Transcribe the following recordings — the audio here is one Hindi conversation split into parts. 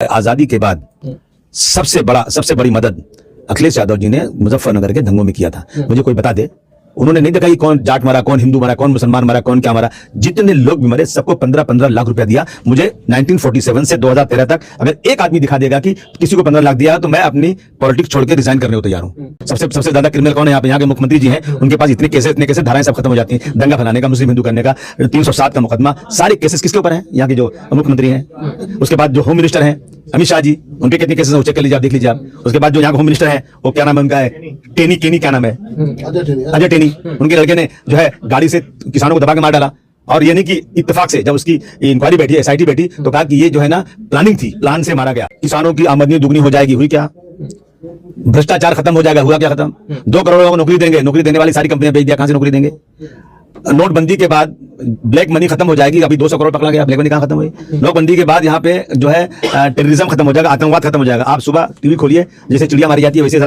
आजादी के बाद सबसे बड़ी मदद अखिलेश यादव जी ने मुजफ्फरनगर के दंगों में किया था। मुझे कोई बता दे, उन्होंने नहीं देखा कि कौन जाट मरा, कौन हिंदू मरा, कौन मुसलमान मरा, कौन क्या मरा। जितने लोग भी मरे सबको 15-15 लाख रुपया दिया। मुझे 1947 से 2013 तक अगर एक आदमी दिखा देगा कि किसी को 15 लाख दिया तो मैं अपनी पॉलिटिक्स छोड़ के रिजाइन करने को तैयार हूँ। सबसे ज्यादा क्रिमिनल कौन है यहाँ पे? यहाँ के मुख्यमंत्री जी हैं, उनके पास इतने केसेस धाराएं सब खत्म हो जाती हैं। दंगा फैलाने का, मुस्लिम हिंदू करने का, 307 का मुकदमा, सारे केसेस किसके ऊपर हैं? यहाँ के जो मुख्यमंत्री हैं। उसके बाद जो होम मिनिस्टर हैं अमित शाह जी, उनके कितने केसेस चेक कर लीजिए आप, देख लीजिए आप। उसके बाद जो यहाँ होम मिनिस्टर है वो क्या नाम है उनका? है टेनी क्या नाम है? अजय टेनी। उनके लड़के ने जो है गाड़ी से किसानों को दबा के मार डाला। और ये नहीं कि इत्तेफाक से जब उसकी इंक्वायरी बैठी, एसआईटी बैठी, तो कहा कि ये जो है ना प्लानिंग थी, प्लान से मारा गया। किसानों की आमदनी दुगनी हो जाएगी, हुई क्या? भ्रष्टाचार खत्म हो जाएगा, हुआ क्या खत्म? 2 करोड़ लोगों को नौकरी देंगे, नौकरी देने वाली सारी कंपनियां बेच दिया, कहां से नौकरी देंगे? नोटबंदी के बाद ब्लैक मनी खत्म हो जाएगी, अभी 200 करोड़ पकड़ा गया, ब्लैक मनी कहां खत्म हुई? नोटबंदी के बाद यहाँ पे जो है टेररिज्म खत्म हो जाएगा, आतंकवाद खत्म हो जाएगा। आप सुबह टीवी खोलिए, जैसे चिड़िया मारी जाती है वैसे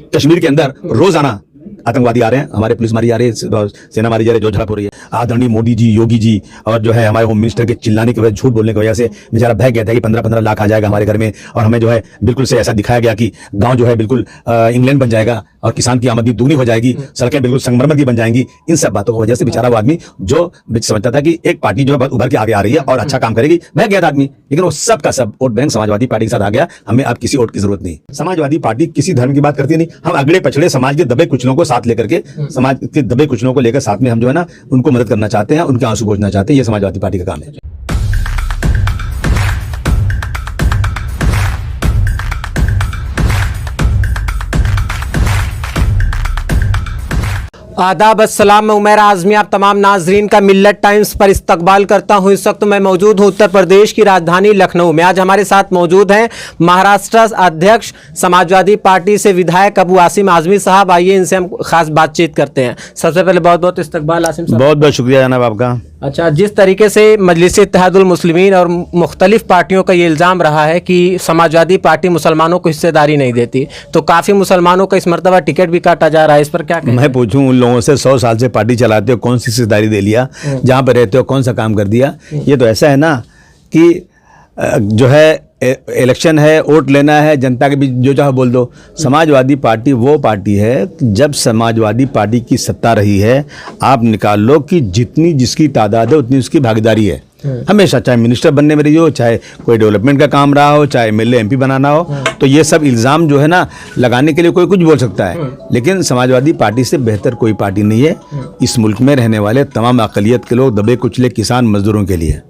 कश्मीर के अंदर रोजाना आतंकवादी आ रहे हैं, हमारे पुलिस मारी जा रही है, सेना मारी जा रही है, जो झड़प हो रही है। आदरणीय मोदी जी, योगी जी और जो है हमारे होम मिनिस्टर के चिल्लाने की वजह, झूठ बोलने की वजह से बेचारा बह गया था कि 15-15 लाख आ जाएगा हमारे घर में, और हमें जो है बिल्कुल से ऐसा दिखाया गया कि गांव जो है बिल्कुल इंग्लैंड बन जाएगा और किसान की आमदनी दुगनी हो जाएगी, सड़कें बिल्कुल संगमरमर की बन जाएंगी। इन सब बातों की वजह से बेचारा वो आदमी जो समझता था कि एक पार्टी जो है उभर के आगे आ रही है और अच्छा काम करेगी, बह गया था आदमी। लेकिन वो सब का सब वोट बैंक समाजवादी पार्टी के साथ आ गया। हमें अब किसी वोट की जरूरत नहीं। समाजवादी पार्टी किसी धर्म की बात करती नहीं। हम अगड़े पछड़े समाज के दबे कुचलों को साथ लेकर के, समाज के दबे कुचलों को लेकर साथ में हम जो है ना उनको मदद करना चाहते हैं, उनके आंसू पोंछना चाहते हैं। ये समाजवादी पार्टी का काम है। आदाब अस्सलाम, मैं उमैर आज़मी आप तमाम नाजरीन का मिल्लत टाइम्स पर इस्तकबाल करता हूं। इस वक्त मैं मौजूद हूं उत्तर प्रदेश की राजधानी लखनऊ में। आज हमारे साथ मौजूद हैं महाराष्ट्र अध्यक्ष समाजवादी पार्टी से विधायक अबू आसिम आज़मी साहब। आइए इनसे हम खास बातचीत करते हैं। सबसे पहले बहुत बहुत इस्तकबाल आसिम साहब। बहुत बहुत शुक्रिया जनाब आपका। अच्छा, जिस तरीके से मजलिस-ए-इत्तेहादुल मुस्लिमीन और मुख्तलिफ पार्टियों का ये इल्ज़ाम रहा है कि समाजवादी पार्टी मुसलमानों को हिस्सेदारी नहीं देती, तो काफ़ी मुसलमानों का इस मरतबा टिकट भी काटा जा रहा है, इस पर क्या कहें? मैं पूछूं उन लोगों से, 100 साल से पार्टी चलाते हो, कौन सी हिस्सेदारी दे लिया? जहाँ पर रहते हो कौन सा काम कर दिया? ये तो ऐसा है ना कि जो है इलेक्शन है, वोट लेना है, जनता के बीच जो चाहे बोल दो। समाजवादी पार्टी वो पार्टी है, जब समाजवादी पार्टी की सत्ता रही है, आप निकाल लो कि जितनी जिसकी तादाद है उतनी उसकी भागीदारी है हमेशा। चाहे मिनिस्टर बनने में रही हो, चाहे कोई डेवलपमेंट का काम रहा हो, चाहे एमएलए एमपी बनाना हो, तो ये सब इल्ज़ाम जो है ना लगाने के लिए कोई कुछ बोल सकता है, लेकिन समाजवादी पार्टी से बेहतर कोई पार्टी नहीं है इस मुल्क में रहने वाले तमाम अक़लियत के लोग, दबे कुचले किसान मजदूरों के लिए।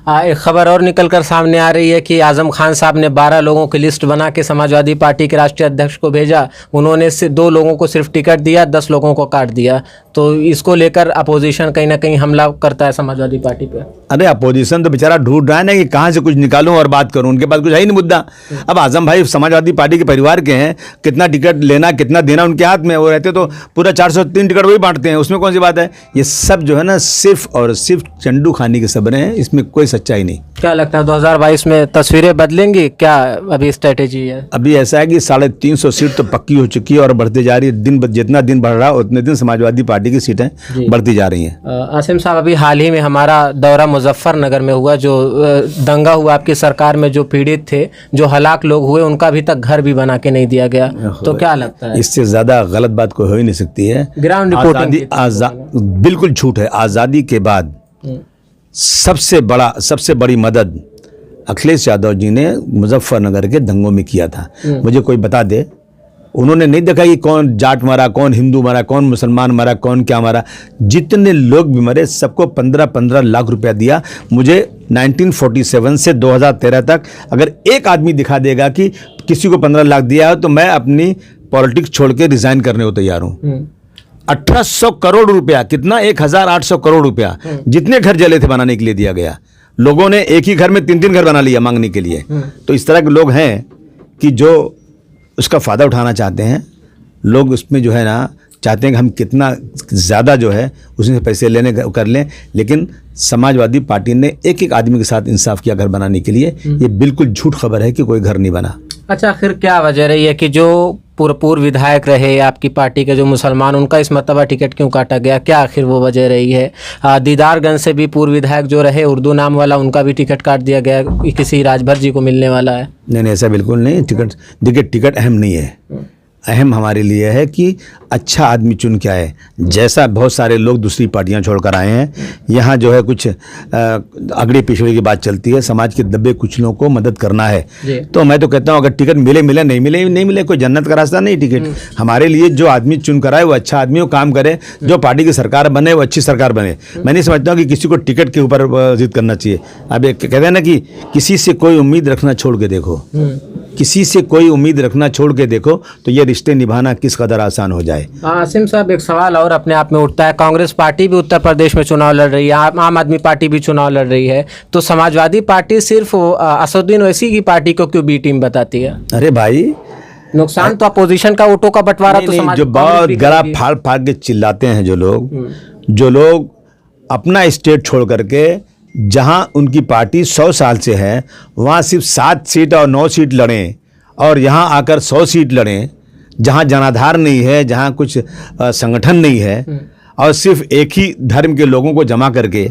एक खबर और निकल कर सामने आ रही है कि आज़म खान साहब ने 12 लोगों की लिस्ट बना के समाजवादी पार्टी के राष्ट्रीय अध्यक्ष को भेजा। उन्होंने 2 लोगों को सिर्फ टिकट दिया, 10 लोगों को काट दिया। तो इसको लेकर अपोजिशन कहीं ना कहीं हमला करता है समाजवादी पार्टी पे। अरे अपोजिशन तो बेचारा ढूंढ रहा है ना कि कहाँ से कुछ निकालूं और बात करूं, उनके पास कुछ है ही नहीं मुद्दा। अब आजम भाई समाजवादी पार्टी के परिवार के हैं, कितना टिकट लेना कितना देना उनके हाथ में। वो रहते तो पूरा 403 टिकट वही बांटते हैं, उसमें कौन सी बात है? ये सब जो है ना सिर्फ और सिर्फ चंडू खानी के सबरे हैं, इसमें कोई सच्चाई नहीं। क्या लगता है 2022 में तस्वीरें बदलेंगी क्या? अभी स्ट्रेटेजी है, अभी ऐसा है कि 350 सीट तो पक्की हो चुकी है और बढ़ती जा रही है। दिन जितना दिन बढ़ रहा है उतने दिन समाजवादी पार्टी की सीटें बढ़ती जा रही हैं। आसिम साहब, अभी हाल ही में हमारा दौरा मुजफ्फरनगर में हुआ, जो दंगा हुआ आपकी सरकार में, जो पीड़ित थे, जो हलाक लोग हुए, उनका अभी तक घर भी बना के नहीं दिया गया। तो क्या लगता है? इससे ज्यादा गलत बात कोई हो ही नहीं सकती है। ग्राउंड रिपोर्टिंग बिल्कुल झूठ है। आज़ादी के बाद सबसे बड़ी मदद अखिलेश यादव जी ने मुजफ्फरनगर के दंगों में किया था। मुझे कोई बता दे, उन्होंने नहीं देखा कि कौन जाट मरा, कौन हिंदू मरा, कौन मुसलमान मरा, कौन क्या मरा। जितने लोग भी मरे सबको 15-15 लाख रुपया दिया। मुझे 1947 से 2013 तक अगर एक आदमी दिखा देगा कि किसी को 15 लाख दिया है तो मैं अपनी पॉलिटिक्स छोड़ के रिजाइन करने को तैयार हूँ। 1800 करोड़ रुपया, कितना? 1800 करोड़ रुपया जितने घर जले थे बनाने के लिए दिया गया। लोगों ने एक ही घर में 3-3 घर बना लिया मांगने के लिए। तो इस तरह के लोग हैं कि जो उसका फ़ायदा उठाना चाहते हैं। लोग उसमें जो है ना चाहते हैं कि हम कितना ज़्यादा जो है उसमें पैसे लेने कर लें, लेकिन समाजवादी पार्टी ने एक एक आदमी के साथ इंसाफ किया घर बनाने के लिए। ये बिल्कुल झूठ खबर है कि कोई घर नहीं बना। अच्छा, आखिर क्या वजह रही है कि जो पूर्व विधायक रहे आपकी पार्टी के जो मुसलमान, उनका इस मरतबा टिकट क्यों काटा गया, क्या आखिर वो वजह रही है? दीदारगंज से भी पूर्व विधायक जो रहे उर्दू नाम वाला, उनका भी टिकट काट दिया गया, किसी राजभर जी को मिलने वाला है। नहीं, ऐसा बिल्कुल नहीं। टिकट अहम नहीं है। अहम हमारे लिए है कि अच्छा आदमी चुन के आए। जैसा बहुत सारे लोग दूसरी पार्टियां छोड़कर आए हैं, यहाँ जो है कुछ अगड़ी पिछड़ी की बात चलती है, समाज के दबे कुचलों को मदद करना है। तो मैं तो कहता हूँ अगर टिकट मिले मिले, नहीं मिले कोई जन्नत का रास्ता नहीं। टिकट हमारे लिए जो आदमी चुन कर आए वो अच्छा आदमी हो, काम करे, जो पार्टी की सरकार बने वो अच्छी सरकार बने। मैं नहीं समझता हूँ कि किसी को टिकट के ऊपर जिद करना चाहिए। अब कहते हैं ना कि किसी से कोई उम्मीद रखना छोड़ के देखो, किसी से कोई उम्मीद रखना छोड़ के देखो तो ये रिश्ते निभाना किस कदर आसान हो जाए। आसिम साहब, एक सवाल और अपने आप में उठता है, कांग्रेस पार्टी भी उत्तर प्रदेश में चुनाव लड़ रही है, आम आदमी पार्टी भी चुनाव लड़ रही है, तो समाजवादी पार्टी सिर्फ असदुद्दीन ओवैसी की पार्टी को क्यों बी टीम बताती है? अरे भाई, नुकसान तो अपोजिशन का वोटों का बंटवारा तो समाज जो बहुत गला फाड़ फाड़ के चिल्लाते हैं जो लोग अपना स्टेट छोड़ करके जहां उनकी पार्टी 100 साल से है वहां सिर्फ 7 सीट और 9 सीट लड़ें और यहां आकर 100 सीट लड़ें, जहां जनाधार नहीं है, जहां कुछ संगठन नहीं है और सिर्फ एक ही धर्म के लोगों को जमा करके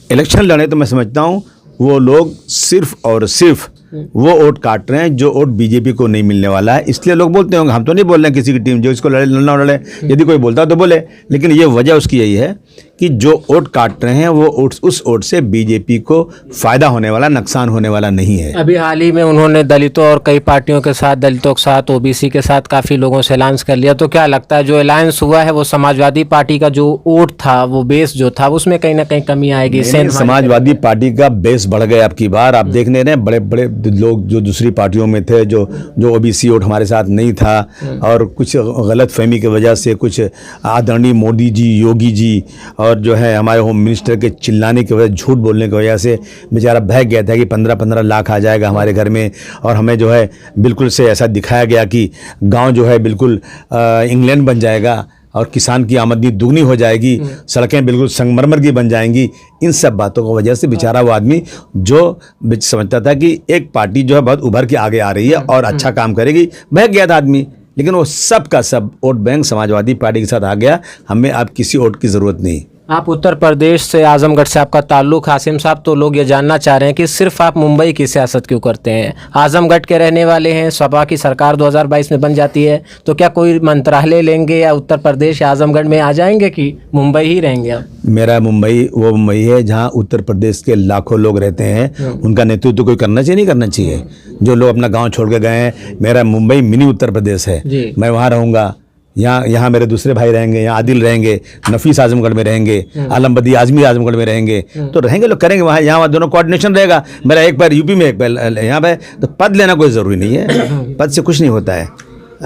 इलेक्शन लड़े, तो मैं समझता हूं वो लोग सिर्फ और सिर्फ वो वोट काट रहे हैं जो वोट बीजेपी को नहीं मिलने वाला है। इसलिए लोग बोलते होंगे, हम तो नहीं बोल रहे हैं किसी की टीम जो इसको लड़ना लड़े, यदि कोई बोलता तो बोले, लेकिन ये वजह उसकी यही है कि जो वोट काट रहे हैं वो उस वोट से बीजेपी को फायदा होने वाला, नुकसान होने वाला नहीं है। अभी हाल ही में उन्होंने दलितों और कई पार्टियों के साथ, दलितों के साथ, ओबीसी के साथ काफ़ी लोगों से अलायंस कर लिया, तो क्या लगता है जो अलायंस हुआ है वो समाजवादी पार्टी का जो वोट था, वो बेस जो था, उसमें कहीं ना कहीं कमी आएगी? समाजवादी पार्टी का बेस बढ़ गया अब की बार। आप देखने रहे बड़े बड़े लोग जो दूसरी पार्टियों में थे, जो ओबीसी वोट हमारे साथ नहीं था और कुछ गलत फहमी की वजह से कुछ आदरणीय मोदी जी, योगी जी और जो है हमारे होम मिनिस्टर के चिल्लाने की वजह, झूठ बोलने की वजह से बेचारा बह गया था कि 15-15 लाख आ जाएगा हमारे घर में, और हमें जो है बिल्कुल से ऐसा दिखाया गया कि गांव जो है बिल्कुल इंग्लैंड बन जाएगा और किसान की आमदनी दुगनी हो जाएगी, सड़कें बिल्कुल संगमरमर की बन जाएंगी। इन सब बातों की वजह से बेचारा वो आदमी जो समझता था कि एक पार्टी जो है बहुत उभर के आगे आ रही है और अच्छा काम करेगी, बह गया था आदमी। लेकिन वो सब का सब वोट बैंक समाजवादी पार्टी के साथ आ गया। हमें अब किसी वोट की ज़रूरत नहीं। आप उत्तर प्रदेश से, आजमगढ़ से आपका ताल्लुक, आसिम साहब, तो लोग ये जानना चाह रहे हैं कि सिर्फ आप मुंबई की सियासत क्यों करते हैं? आजमगढ़ के रहने वाले हैं, सपा की सरकार 2022 में बन जाती है, तो क्या कोई मंत्रालय लेंगे या उत्तर प्रदेश या आजमगढ़ में आ जाएंगे कि मुंबई ही रहेंगे आप? मेरा मुंबई वो मुंबई है जहाँ उत्तर प्रदेश के लाखों लोग रहते हैं। उनका नेतृत्व कोई करना चाहिए, नहीं करना चाहिए? जो लोग अपना गाँव छोड़ के गए हैं, मेरा मुंबई मिनी उत्तर प्रदेश है, मैं वहाँ रहूँगा। यहाँ मेरे दूसरे भाई रहेंगे, यहाँ आदिल रहेंगे, नफीस आजमगढ़ में रहेंगे, आलमबदी आजमी आजमगढ़ में रहेंगे, तो रहेंगे लोग, करेंगे वहाँ, यहाँ दोनों कोऑर्डिनेशन रहेगा। मेरा एक पैर यूपी में, एक पैर यहाँ पे, तो पद लेना कोई ज़रूरी नहीं है, पद से कुछ नहीं होता है।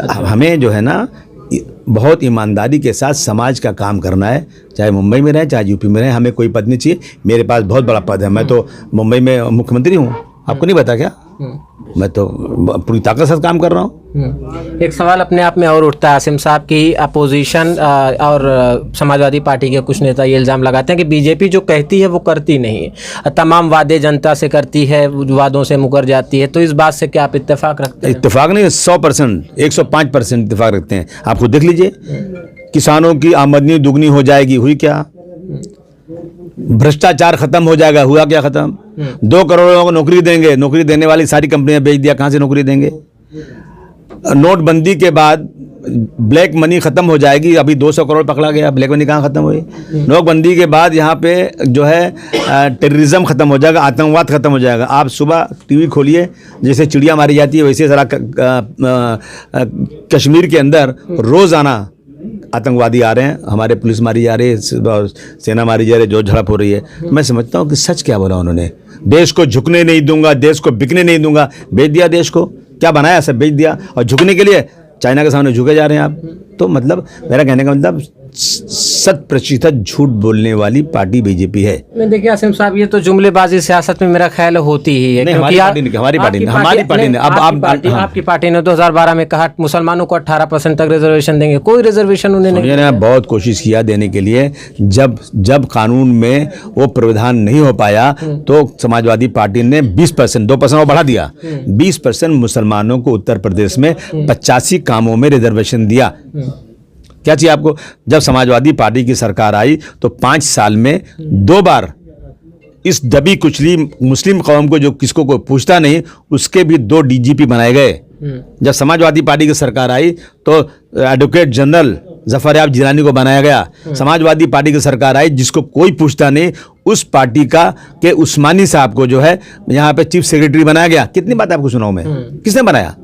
हमें जो है ना बहुत ईमानदारी के साथ समाज का काम करना है, चाहे मुंबई में रहे चाहे यूपी में रहे, हमें कोई पद नहीं चाहिए। मेरे पास बहुत बड़ा पद है, मैं तो मुंबई में मुख्यमंत्री हूँ, आपको नहीं पता क्या? मैं तो पूरी ताकत से काम कर रहा हूँ। एक सवाल अपने आप में और उठता है आसिम साहब की, अपोजिशन और समाजवादी पार्टी के कुछ नेता ये इल्ज़ाम लगाते हैं कि बीजेपी जो कहती है वो करती नहीं है, तमाम वादे जनता से करती है, वादों से मुकर जाती है, तो इस बात से क्या आप इत्तेफाक रखते हैं? इत्तेफाक नहीं, 100%, 105% इत्तेफाक रखते हैं। आप खुद देख लीजिए, किसानों की आमदनी दुगनी हो जाएगी, हुई क्या? भ्रष्टाचार खत्म हो जाएगा, हुआ क्या खत्म? 2 करोड़ लोगों को नौकरी देंगे, नौकरी देने वाली सारी कंपनियां बेच दिया, कहां से नौकरी देंगे? नोटबंदी के बाद ब्लैक मनी खत्म हो जाएगी, अभी 200 करोड़ पकड़ा गया, ब्लैक मनी कहाँ खत्म हुई? नोटबंदी के बाद यहाँ पे जो है टेररिज्म खत्म हो जाएगा, आतंकवाद खत्म हो जाएगा। आप सुबह टीवी खोलिए, जैसे चिड़िया मारी जाती है वैसे सारा कश्मीर के अंदर रोज़ाना आतंकवादी आ रहे हैं, हमारे पुलिस मारी जा रही है, सेना मारी जा रही है, जो झड़प हो रही है। मैं समझता हूँ कि सच क्या बोला उन्होंने, देश को झुकने नहीं दूंगा, देश को बिकने नहीं दूंगा। बेच दिया देश को, क्या बनाया, सब बेच दिया, और झुकने के लिए चाइना के सामने झुके जा रहे हैं आप। तो मतलब मेरा कहने का मतलब 100% झूठ बोलने वाली पार्टी बीजेपी है। नहीं देखिए आसिम साहब, ये तो जुमलेबाजी सियासत में मेरा ख्याल होती ही है। नहीं, हमारी आपकी पार्टी ने 2012 में कहा मुसलमानों को 18% तक रिजर्वेशन देंगे, कोई रिजर्वेशन उन्हें नहीं। उन्होंने बहुत कोशिश किया देने के लिए, जब कानून में वो प्रावधान नहीं हो पाया तो समाजवादी पार्टी ने 20%, 2% वो बढ़ा दिया, 20% मुसलमानों को उत्तर प्रदेश में 85 कामों में रिजर्वेशन दिया। क्या चाहिए आपको? जब समाजवादी पार्टी की सरकार आई तो 5 साल में 2 बार इस दबी कुचली मुस्लिम कौम को, जो किसको कोई पूछता नहीं, उसके भी 2 डीजीपी बनाए गए। जब समाजवादी पार्टी की सरकार आई तो एडवोकेट जनरल जफर याब जिलानी को बनाया गया। समाजवादी पार्टी की सरकार आई, जिसको कोई पूछता नहीं, उस पार्टी के उस्मानी साहब को जो है यहाँ पे चीफ सेक्रेटरी बनाया गया। कितनी बात आपको सुनाऊं मैं, किसने बनाया?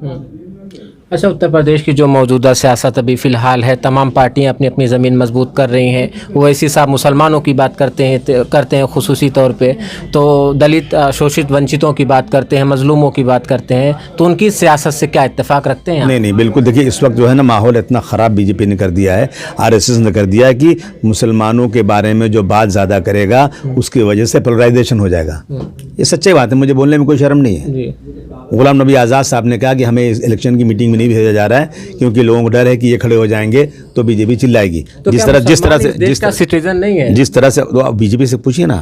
अच्छा, उत्तर प्रदेश की जो मौजूदा सियासत अभी फ़िलहाल है, तमाम पार्टियां अपनी अपनी ज़मीन मजबूत कर रही हैं। ओवैसी साहब मुसलमानों की बात करते हैं खुसूसी तौर पे, तो दलित शोषित वंचितों की बात करते हैं, मजलूमों की बात करते हैं, तो उनकी सियासत से क्या इत्तेफाक रखते हैं? नहीं, बिल्कुल। देखिए, इस वक्त जो है ना, माहौल इतना ख़राब बीजेपी ने कर दिया है, आरएसएस ने कर दिया है कि मुसलमानों के बारे में जो बात ज़्यादा करेगा उसकी वजह से पोलराइजेशन हो जाएगा। ये सच्ची बात है, मुझे बोलने में कोई शर्म नहीं है। गुलाम नबी आज़ाद साहब ने कहा कि हमें इस इलेक्शन की मीटिंग में नहीं भेजा जा रहा है क्योंकि लोगों को डर है कि ये खड़े हो जाएंगे तो बीजेपी चिल्लाएगी। तो जिस तरह से बीजेपी से पूछिए ना,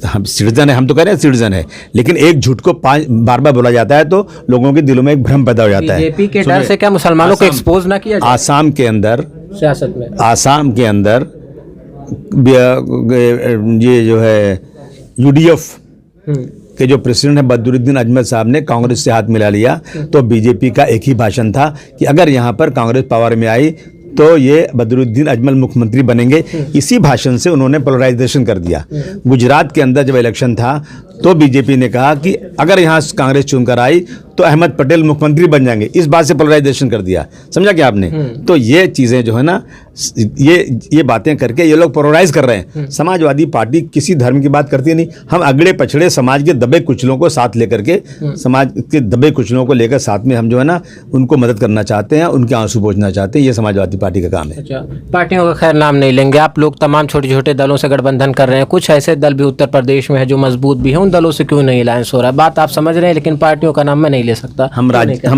हम सिटीजन है, हम तो कह रहे हैं सिटीजन है, लेकिन एक झूठ को बार बार बोला जाता है तो लोगों के दिलों में एक भ्रम पैदा हो जाता है। बीजेपी के डर से क्या मुसलमानों को एक्सपोज ना किया जाए? आसाम के अंदर सियासत में, आसाम के अंदर ये जो है यूडीएफ के जो प्रेसिडेंट है बदरुद्दीन अजमल साहब ने कांग्रेस से हाथ मिला लिया, तो बीजेपी का एक ही भाषण था कि अगर यहाँ पर कांग्रेस पावर में आई तो ये बदरुद्दीन अजमल मुख्यमंत्री बनेंगे। इसी भाषण से उन्होंने पोलराइजेशन कर दिया। गुजरात के अंदर जब इलेक्शन था तो बीजेपी ने कहा कि अगर यहाँ कांग्रेस चुनकर आई तो अहमद पटेल मुख्यमंत्री बन जाएंगे, इस बात से पोलराइजेशन कर दिया। समझा क्या आपने? तो ये चीज़ें जो है ना, ये बातें करके ये लोग पोलराइज कर रहे हैं। समाजवादी पार्टी किसी धर्म की बात करती नहीं। हम अगड़े पछड़े समाज के दबे कुचलों को साथ लेकर के, समाज के दबे कुचलों को लेकर साथ में हम जो है ना उनको मदद करना चाहते हैं, उनके आंसू पोंछना चाहते हैं। ये समाजवादी पार्टी का काम है। अच्छा, पार्टियों का खैर नाम नहीं लेंगे, आप लोग तमाम छोटे छोटे दलों से गठबंधन कर रहे हैं। कुछ ऐसे दल भी उत्तर प्रदेश में है जो मजबूत भी है, उन दलों से क्यों नहीं अलायंस हो रहा है? बात आप समझ रहे हैं, लेकिन पार्टियों का नाम मैं नहीं ले सकता। हम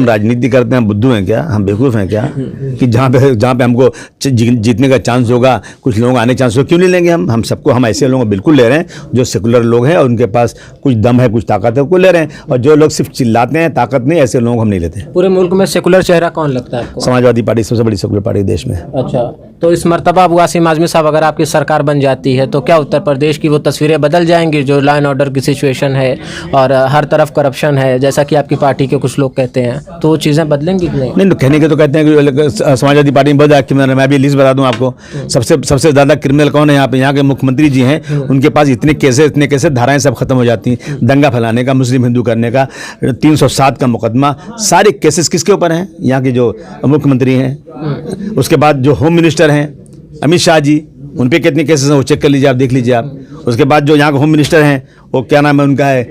राजनीति करते हैं, बुद्धू हैं क्या? हम बेवकूफ़ हैं क्या कि जहाँ पे हमको जीतने का चांस होगा, कुछ लोग आने चांस होगा, क्यों नहीं लेंगे? हम सबको, हम ऐसे लोगों को बिल्कुल ले रहे हैं जो सेकुलर लोग हैं और उनके पास कुछ दम है, कुछ ताकत है, उनको ले रहे हैं। और जो लोग सिर्फ चिल्लाते हैं, ताकत नहीं, ऐसे लोग हम नहीं लेते। पूरे मुल्क में सेकुलर चेहरा कौन लगता है आपको? समाजवादी पार्टी सबसे बड़ी सेकुलर पार्टी देश में। अच्छा, तो इस मर्तबा अबू आसिम आज़मी साहब अगर आपकी सरकार बन जाती है तो क्या उत्तर प्रदेश की वो तस्वीरें बदल जाएंगी जो लॉ एंड ऑर्डर की सिचुएशन है और हर तरफ करप्शन है, जैसा कि आपकी पार्टी के कुछ लोग कहते हैं, तो वो चीज़ें बदलेंगी कि नहीं? नहीं, कहने के तो कहते हैं कि समाजवादी पार्टी में बहुत ज़्यादा क्रिमिनल। मैं भी लिस्ट बता दूं आपको, सबसे ज़्यादा क्रिमिनल कौन है यहाँ पे? यहाँ के मुख्यमंत्री जी हैं, उनके पास इतने केसेस, धाराएं सब खत्म हो जाती हैं। दंगा फैलाने का, मुस्लिम हिंदू करने का, 307 का मुकदमा, सारे केसेस किसके ऊपर हैं? यहाँ के जो मुख्यमंत्री हैं। उसके बाद जो होम मिनिस्टर हैं अमित शाह जी, उन पे कितने केसेस हैं वो चेक कर लीजिए, आप देख लीजिए आप। उसके बाद जो यहाँ के होम मिनिस्टर हैं वो क्या नाम है उनका? है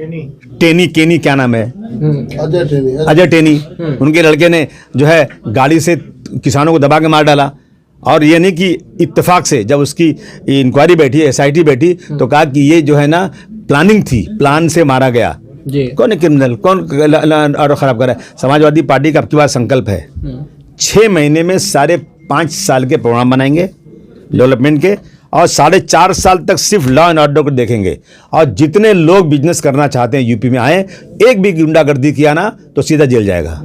टेनी क्या नाम है? अजय टेनी। उनके लड़के ने जो है गाड़ी से किसानों को दबा के मार डाला। और ये नहीं कि इत्तेफाक से जब उसकी इंक्वायरी बैठी, SIT बैठी, तो कहा कि ये जो है ना प्लानिंग थी, प्लान से मारा गया। कौन है क्रिमिनल? कौन और खराब कर रहा है? समाजवादी पार्टी का आपके पास संकल्प है 6 महीने में 5.5 साल के प्रोग्राम बनाएंगे डेवलपमेंट के, और 4.5 साल तक सिर्फ लॉ एंड ऑर्डर को देखेंगे। और जितने लोग बिजनेस करना चाहते हैं यूपी में आए, एक भी गुंडागर्दी किया ना तो सीधा जेल जाएगा।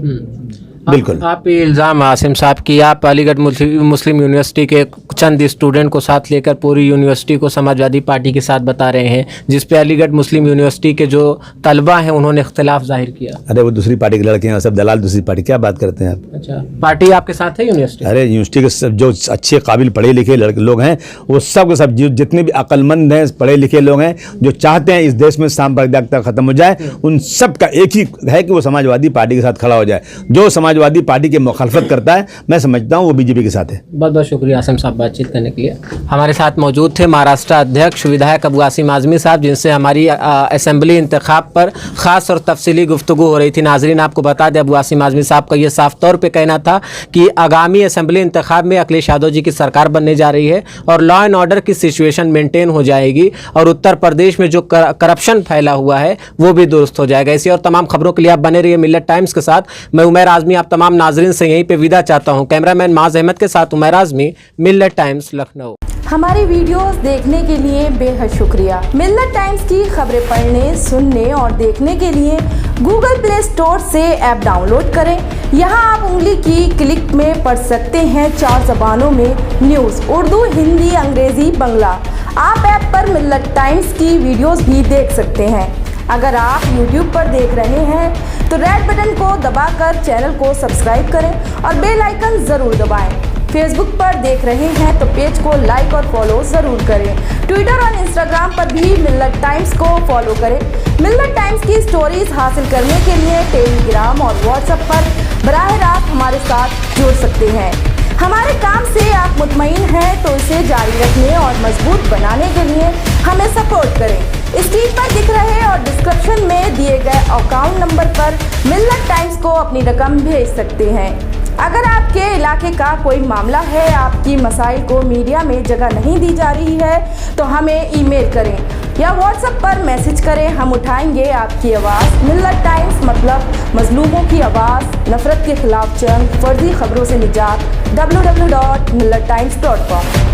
बिल्कुल। आप ये इल्ज़ाम आसिम साहब की आप अलीगढ़ मुस्लिम यूनिवर्सिटी के चंद स्टूडेंट को साथ लेकर पूरी यूनिवर्सिटी को समाजवादी पार्टी के साथ बता रहे हैं, जिस पे अलीगढ़ मुस्लिम यूनिवर्सिटी के जो तलबा हैं उन्होंने इख्तिलाफ जाहिर किया। अरे वो दूसरी पार्टी के लड़के हैं, सब दलाल दूसरी पार्टी, क्या बात करते हैं आप? अच्छा, पार्टी आपके साथ है यूनिवर्सिटी? अरे यूनिवर्सिटी के सब जो अच्छे काबिल पढ़े लिखे लोग हैं, वो सब के सब जितने भी अक्लमंद हैं, पढ़े लिखे लोग हैं, जो चाहते हैं इस देश में सांप्रदायिकता खत्म हो जाए, उन सब का एक ही है कि वो समाजवादी पार्टी के साथ खड़ा हो जाए। जो समाजवादी समाजवादी पार्टी की मुखालफत करता है, मैं समझता हूँ वो बीजेपी के साथ है। बहुत बहुत शुक्रिया आसिम साहब बातचीत करने के लिए। हमारे साथ मौजूद थे महाराष्ट्र अध्यक्ष विधायक अबू आसिम आज़मी साहब, जिनसे हमारी असेंबली इंतखाब पर ख़ास और तफसीली गुफ्तगू हो रही थी। नाजरीन, आपको बता दें अबू आसिम आज़मी साहब का ये साफ तौर पे कहना था कि आगामी असेंबली इंतखाब में अखिलेश यादव जी की सरकार बनने जा रही है और लॉ एंड ऑर्डर की सिचुएशन मेंटेन हो जाएगी और उत्तर प्रदेश में जो करप्शन फैला हुआ है वो भी दुरुस्त हो जाएगा। इसी और तमाम खबरों के लिए आप बने रहिए मिल्लत टाइम्स के साथ। मैं उमैर आज़मी आप तमाम नाजरीन से यहीं पे विदा चाहता हूं। कैमरामैन माज अहमद के साथ उमैर आज़मी, मिल्लत टाइम्स, लखनऊ। हमारी वीडियोस देखने के लिए बेहद शुक्रिया। मिल्लत टाइम्स की खबरें पढ़ने, सुनने और देखने के लिए गूगल प्ले स्टोर से ऐप डाउनलोड करें। यहां आप उंगली की क्लिक में पढ़ सकते हैं 4 ज़बानों में न्यूज़, उर्दू, हिंदी, अंग्रेज़ी, बांग्ला। आप ऐप पर मिल्लत टाइम्स की वीडियोस भी देख सकते हैं। अगर आप YouTube पर देख रहे हैं तो रेड बटन को दबाकर चैनल को सब्सक्राइब करें और बेल आइकन ज़रूर दबाएं। फेसबुक पर देख रहे हैं तो पेज को लाइक और फॉलो ज़रूर करें। ट्विटर और इंस्टाग्राम पर भी मिल्लत टाइम्स को फॉलो करें। मिल्लत टाइम्स की स्टोरीज हासिल करने के लिए टेलीग्राम और व्हाट्सएप पर बराह रास्त हमारे साथ जुड़ सकते हैं। हमारे काम से आप मुतमईन हैं तो इसे जारी रखने और मजबूत बनाने के लिए हमें सपोर्ट करें। स्क्रीन पर दिख रहे और डिस्क्रिप्शन में दिए गए अकाउंट नंबर पर मिल्लत टाइम्स को अपनी रकम भेज सकते हैं। अगर आपके इलाके का कोई मामला है, आपकी मसाइल को मीडिया में जगह नहीं दी जा रही है तो हमें ईमेल करें या व्हाट्सएप पर मैसेज करें, हम उठाएंगे आपकी आवाज़। मिल्लत टाइम्स मतलब मजलूमों की आवाज़, नफरत के खिलाफ जंग, फर्जी खबरों से निजात। www.millattimes.com